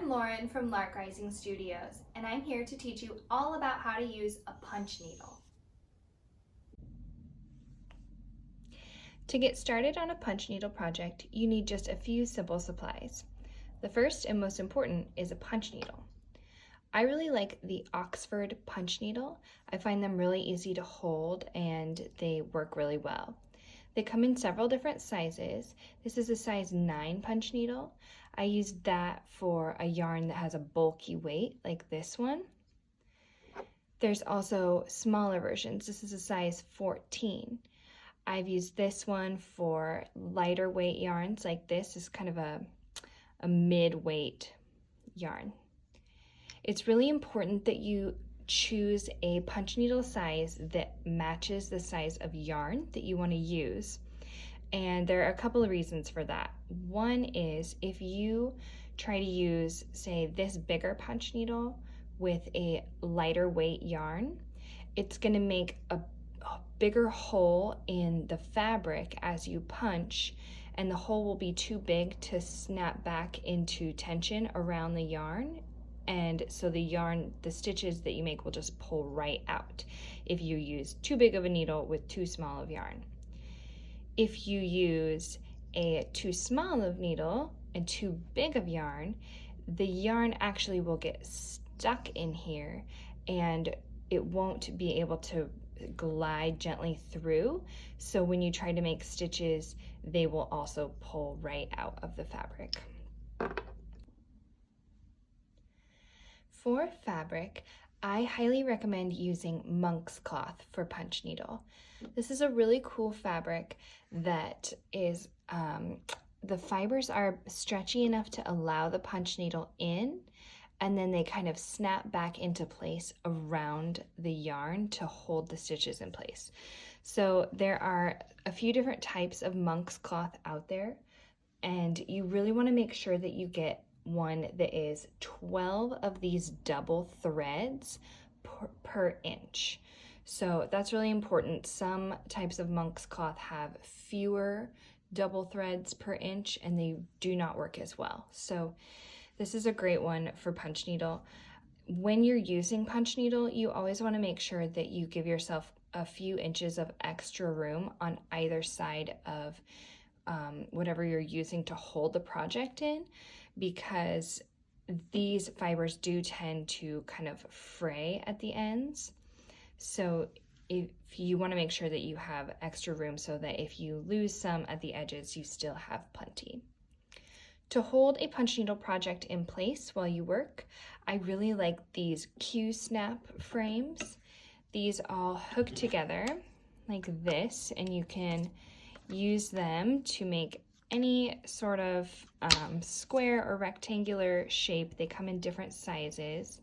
Lauren from Lark Rising Studios, and I'm here to teach you all about how to use a punch needle. To get started on a punch needle project, you need just a few simple supplies. The first and most important is a punch needle. I really like the Oxford punch needle. I find them really easy to hold and they work really well. They come in several different sizes. This is a size 9 punch needle. I use that for a yarn that has a bulky weight like this one. There's also smaller versions. This is a size 14. I've used this one for lighter weight yarns like this. Is kind of a mid-weight yarn. It's really important that you choose a punch needle size that matches the size of yarn that you want to use. And there are a couple of reasons for that. One is if you try to use, say, this bigger punch needle with a lighter weight yarn, it's going to make a bigger hole in the fabric as you punch, and the hole will be too big to snap back into tension around the yarn. And so the stitches that you make will just pull right out if you use too big of a needle with too small of yarn. If you use a too small of needle and too big of yarn, the yarn actually will get stuck in here and it won't be able to glide gently through. So when you try to make stitches, they will also pull right out of the fabric. For fabric, I highly recommend using monk's cloth for punch needle. This is a really cool fabric that is, the fibers are stretchy enough to allow the punch needle in, and then they kind of snap back into place around the yarn to hold the stitches in place. So there are a few different types of monk's cloth out there, and you really want to make sure that you get one that is 12 of these double threads per inch. So that's really important. Some types of monk's cloth have fewer double threads per inch and they do not work as well. So this is a great one for punch needle. When you're using punch needle, you always want to make sure that you give yourself a few inches of extra room on either side of whatever you're using to hold the project in, because these fibers do tend to kind of fray at the ends. So if you want to make sure that you have extra room so that if you lose some at the edges, you still have plenty. To hold a punch needle project in place while you work, I really like these Q-snap frames. These all hook together like this, and you can use them to make any sort of square or rectangular shape. They come in different sizes,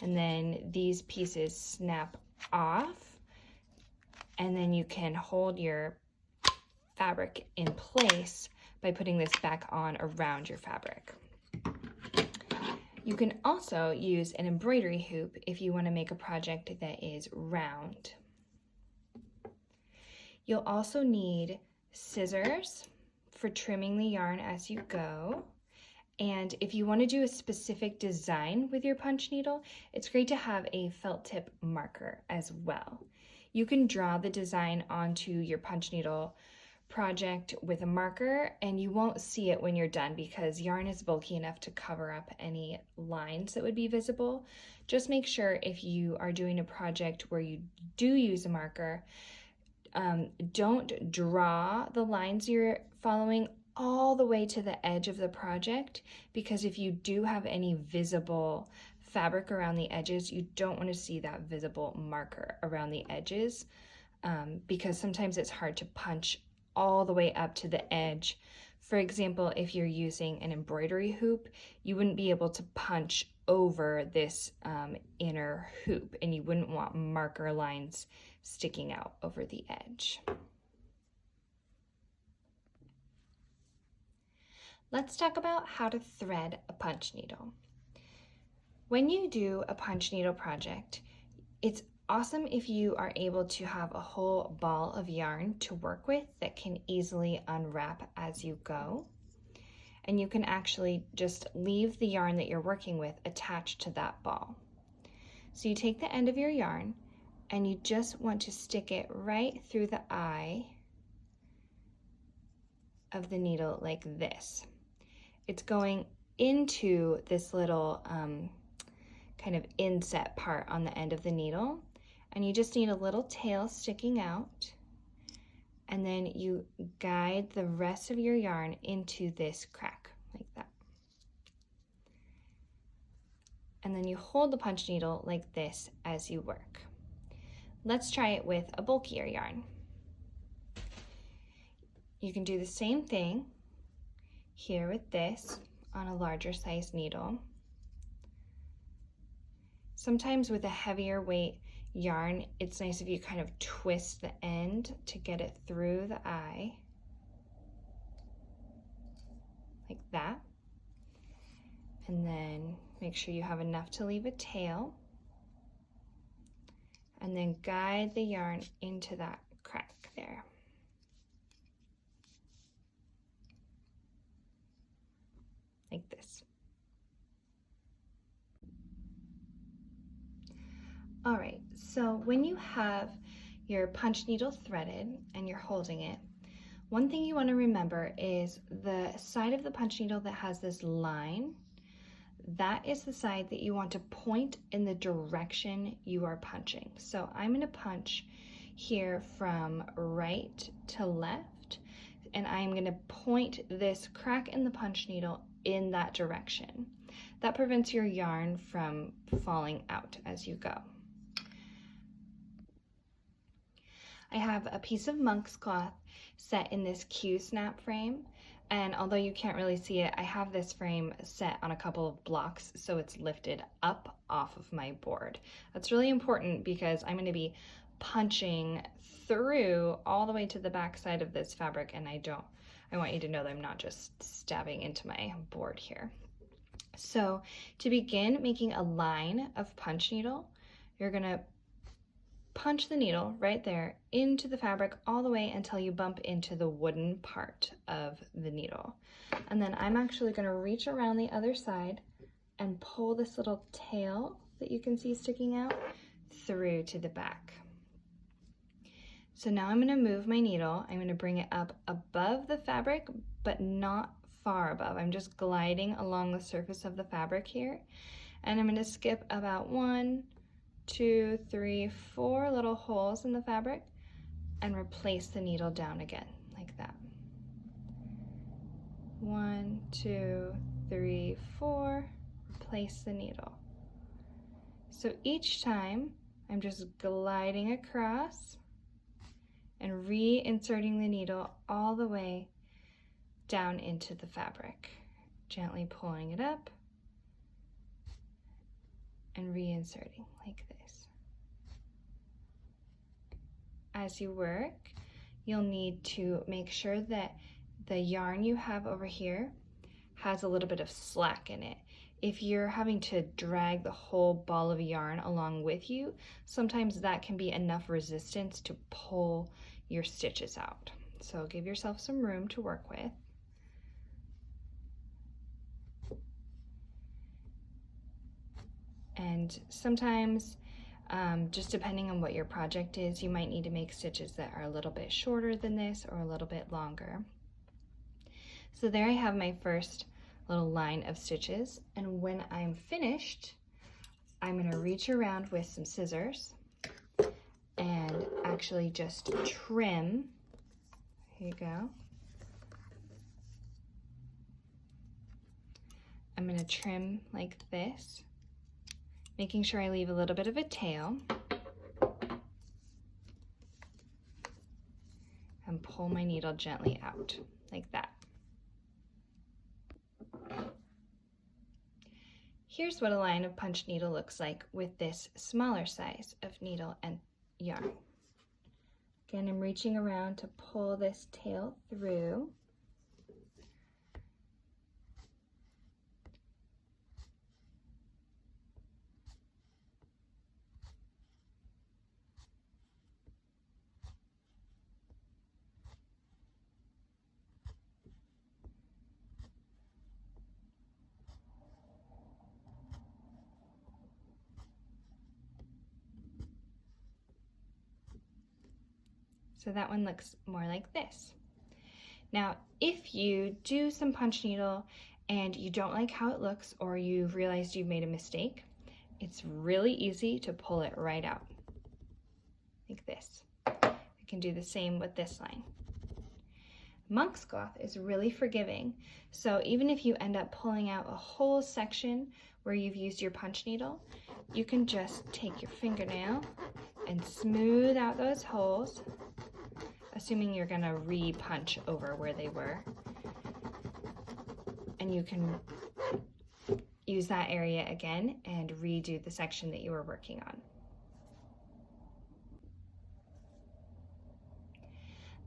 and then these pieces snap off, and then you can hold your fabric in place by putting this back on around your fabric. You can also use an embroidery hoop if you want to make a project that is round. You'll also need scissors for trimming the yarn as you go. And if you want to do a specific design with your punch needle, it's great to have a felt tip marker as well. You can draw the design onto your punch needle project with a marker, and you won't see it when you're done because yarn is bulky enough to cover up any lines that would be visible. Just make sure if you are doing a project where you do use a marker, don't draw the lines you're following all the way to the edge of the project, because if you do have any visible fabric around the edges, you don't want to see that visible marker around the edges, because sometimes it's hard to punch all the way up to the edge. For example, if you're using an embroidery hoop, you wouldn't be able to punch over this inner hoop, and you wouldn't want marker lines sticking out over the edge. Let's talk about how to thread a punch needle. When you do a punch needle project, it's awesome if you are able to have a whole ball of yarn to work with that can easily unwrap as you go. and you can actually just leave the yarn that you're working with attached to that ball. So you take the end of your yarn and you just want to stick it right through the eye of the needle like this. It's going into this little kind of inset part on the end of the needle, and you just need a little tail sticking out, and then you guide the rest of your yarn into this crack like that. And then you hold the punch needle like this as you work. Let's try it with a bulkier yarn. You can do the same thing here with this on a larger size needle. Sometimes with a heavier weight yarn, it's nice if you kind of twist the end to get it through the eye, like that. And then make sure you have enough to leave a tail, and then guide the yarn into that crack there. Like this. All right, so when you have your punch needle threaded and you're holding it, one thing you want to remember is the side of the punch needle that has this line, that is the side that you want to point in the direction you are punching. So I'm going to punch here from right to left, and I'm going to point this crack in the punch needle in that direction. That prevents your yarn from falling out as you go. I have a piece of monk's cloth set in this Q-snap frame, and although you can't really see it, I have this frame set on a couple of blocks so it's lifted up off of my board. That's really important because I'm going to be punching through all the way to the back side of this fabric, and I want you to know that I'm not just stabbing into my board here. So to begin making a line of punch needle, you're going to punch the needle right there into the fabric all the way until you bump into the wooden part of the needle. And then I'm actually going to reach around the other side and pull this little tail that you can see sticking out through to the back. So now I'm going to move my needle. I'm going to bring it up above the fabric, but not far above. I'm just gliding along the surface of the fabric here. And I'm going to skip about 1, 2, 3, 4 little holes in the fabric and replace the needle down again, like that. 1, 2, 3, 4, replace the needle. So each time I'm just gliding across and reinserting the needle all the way down into the fabric, gently pulling it up and reinserting like this. As you work, you'll need to make sure that the yarn you have over here has a little bit of slack in it. If you're having to drag the whole ball of yarn along with you, sometimes that can be enough resistance to pull your stitches out. So give yourself some room to work with. And sometimes, just depending on what your project is, you might need to make stitches that are a little bit shorter than this or a little bit longer. So there I have my first little line of stitches, and when I'm finished, I'm going to reach around with some scissors and actually just trim. Here you go. I'm going to trim like this, making sure I leave a little bit of a tail, and pull my needle gently out like that. Here's what a line of punch needle looks like with this smaller size of needle and yarn. Again, I'm reaching around to pull this tail through. So that one looks more like this. Now, if you do some punch needle and you don't like how it looks or you've realized you've made a mistake, it's really easy to pull it right out, like this. You can do the same with this line. Monk's cloth is really forgiving, so even if you end up pulling out a whole section where you've used your punch needle, you can just take your fingernail and smooth out those holes, assuming you're gonna re-punch over where they were. And you can use that area again and redo the section that you were working on.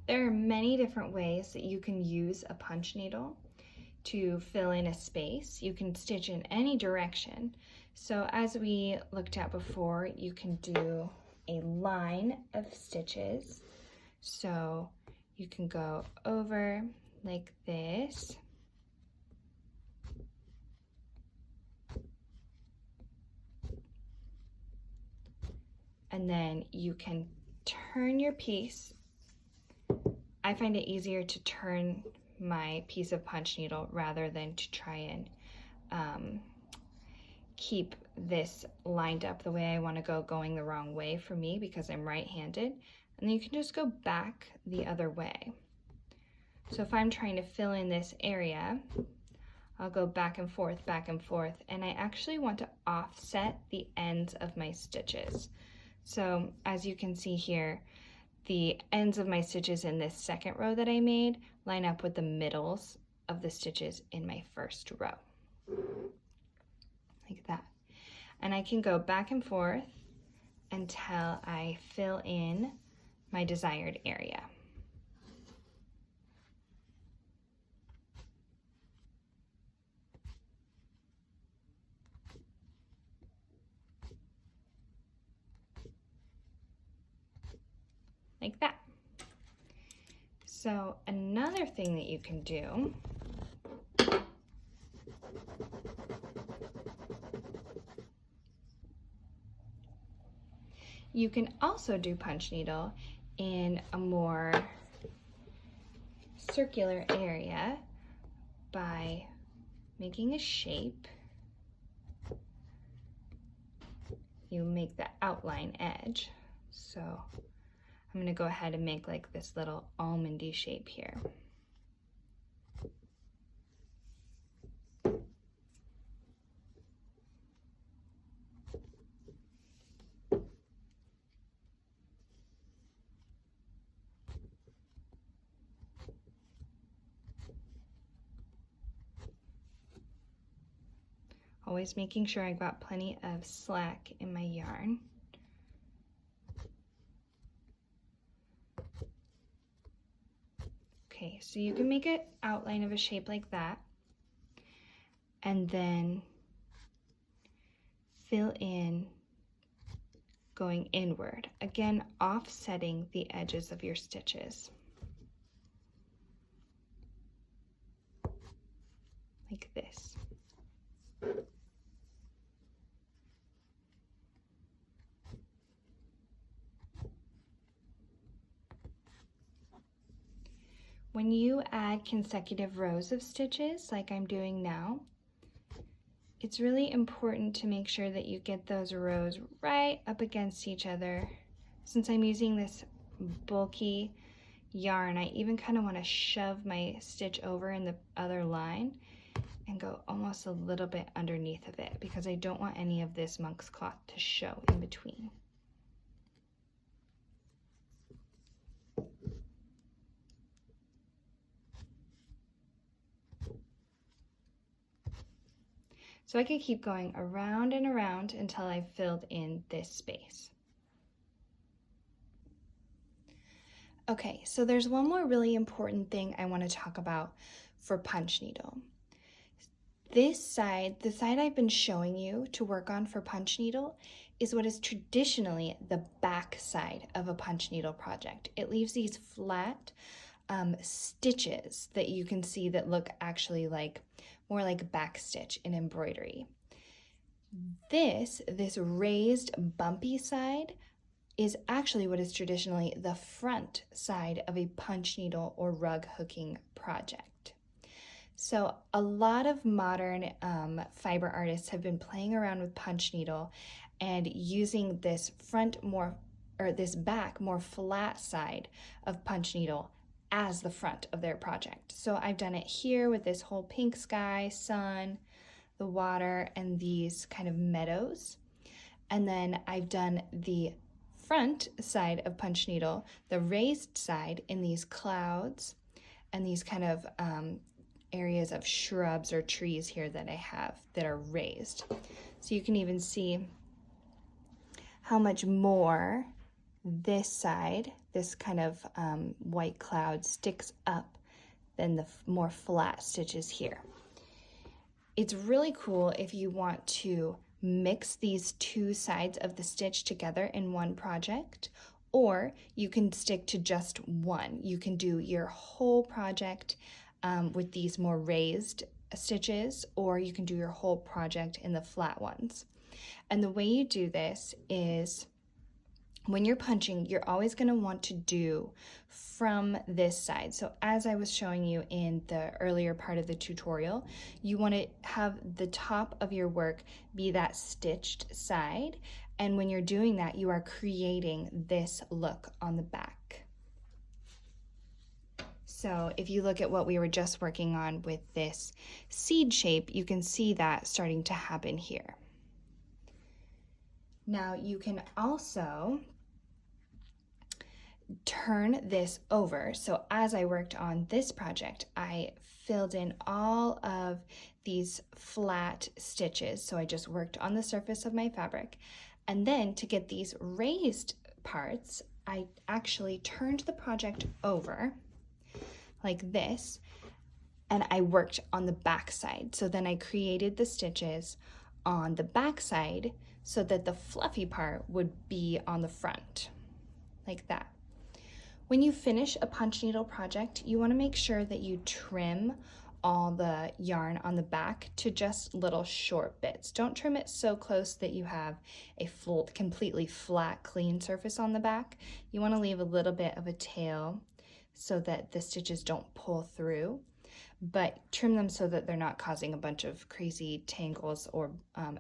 There are many different ways that you can use a punch needle to fill in a space. You can stitch in any direction. So as we looked at before, you can do a line of stitches. So you can go over like this. And then you can turn your piece. I find it easier to turn my piece of punch needle rather than to try and keep this lined up the way I want to go, going the wrong way for me because I'm right-handed. And then you can just go back the other way. So if I'm trying to fill in this area, I'll go back and forth, and I actually want to offset the ends of my stitches. So as you can see here, the ends of my stitches in this second row that I made line up with the middles of the stitches in my first row, like that. And I can go back and forth until I fill in my desired area. Like that. So another thing that you can do you can also do punch needle in a more circular area by making a shape. You make the outline edge. So I'm going to go ahead and make like this little almondy shape here. Always making sure I've got plenty of slack in my yarn. Okay, so you can make an outline of a shape like that, and then fill in going inward, again offsetting the edges of your stitches, like this. When you add consecutive rows of stitches, like I'm doing now, it's really important to make sure that you get those rows right up against each other. Since I'm using this bulky yarn, I even kind of want to shove my stitch over in the other line and go almost a little bit underneath of it because I don't want any of this monk's cloth to show in between. So I could keep going around and around until I've filled in this space. Okay, so there's one more really important thing I want to talk about for punch needle. This side, the side I've been showing you to work on for punch needle, is what is traditionally the back side of a punch needle project. It leaves these flat stitches that you can see that look actually like more like back stitch in embroidery. This raised bumpy side is actually what is traditionally the front side of a punch needle or rug hooking project. So a lot of modern fiber artists have been playing around with punch needle and using this this back more flat side of punch needle as the front of their project. So I've done it here with this whole pink sky, sun, the water, and these kind of meadows. And then I've done the front side of punch needle, the raised side, in these clouds and these kind of areas of shrubs or trees here that I have that are raised. So you can even see how much more this side, this kind of white cloud, sticks up than the more flat stitches here. It's really cool if you want to mix these two sides of the stitch together in one project, or you can stick to just one. You can do your whole project with these more raised stitches, or you can do your whole project in the flat ones. And the way you do this is when you're punching, you're always going to want to do from this side. So as I was showing you in the earlier part of the tutorial, you want to have the top of your work be that stitched side. And when you're doing that, you are creating this look on the back. So if you look at what we were just working on with this seed shape, you can see that starting to happen here. Now you can also turn this over. So as I worked on this project, I filled in all of these flat stitches. So I just worked on the surface of my fabric. And then to get these raised parts, I actually turned the project over like this, and I worked on the back side. So then I created the stitches on the back side so that the fluffy part would be on the front, like that. When you finish a punch needle project, you want to make sure that you trim all the yarn on the back to just little short bits. Don't trim it so close that you have a full, completely flat, clean surface on the back. You want to leave a little bit of a tail so that the stitches don't pull through, but trim them so that they're not causing a bunch of crazy tangles or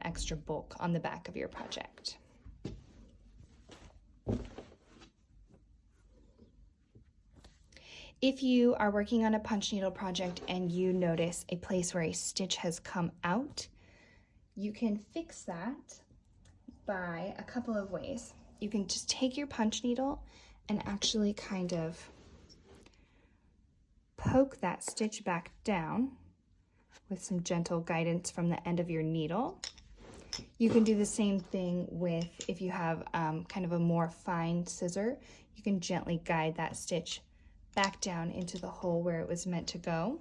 extra bulk on the back of your project. If you are working on a punch needle project and you notice a place where a stitch has come out, you can fix that by a couple of ways. You can just take your punch needle and actually kind of poke that stitch back down with some gentle guidance from the end of your needle. You can do the same thing with, if you have kind of a more fine scissor, you can gently guide that stitch back down into the hole where it was meant to go.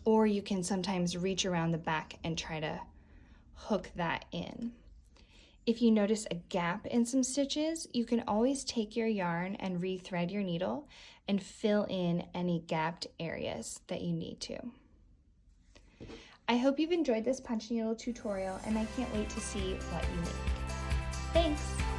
Or you can sometimes reach around the back and try to hook that in. If you notice a gap in some stitches, you can always take your yarn and rethread your needle and fill in any gapped areas that you need to. I hope you've enjoyed this punch needle tutorial, and I can't wait to see what you make. Thanks!